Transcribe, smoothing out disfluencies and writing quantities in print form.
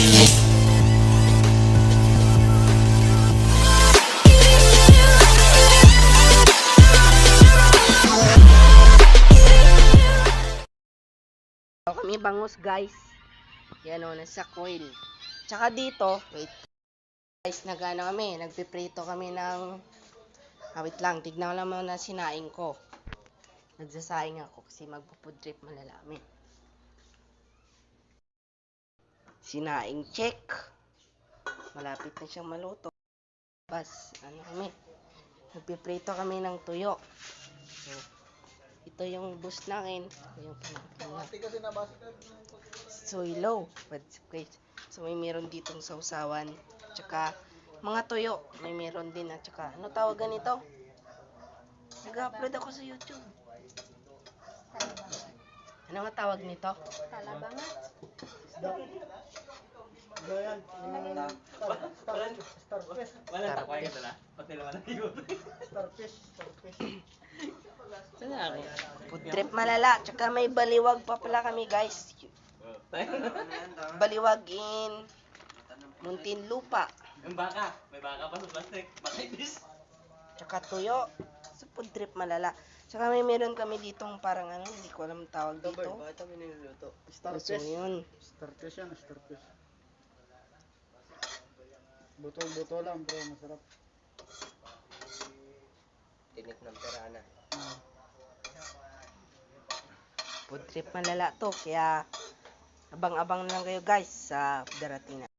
Kami bangus guys. Yan o, nasa coil. Tsaka dito, wait. Guys, nagpiprito kami ng, wait lang, tignan ko lang muna sinaing ko. Nagsasaing ako kasi magpupudrip malalami. Sinaing check. Malapit na siyang maluto. Bas, nagpiprito kami ng tuyo. So, ito yung boost namin. Yung soy low. So, may meron ditong sausawan. Tsaka, mga tuyo. May meron din. At tsaka, ano tawag ganito? Nag-upload ako sa YouTube. Ano nga tawag nito? Talabangat. Food trip malala. Tsaka may baliwag pa pala kami guys. Baliwag in Muntinlupa. Yung baka. May baka pa sa plastic. Bakaitis. Tsaka tuyo. So, food trip malala. Tsaka may meron kami ditong parang hindi ko alam tawag dito. Bakit kami niluluto? So, yun. Starfish yan, starfish. Buto-buto lang bro, masarap. Tinik ng perana. Food trip malala to. Kaya, abang-abang na lang kayo guys sa darating na.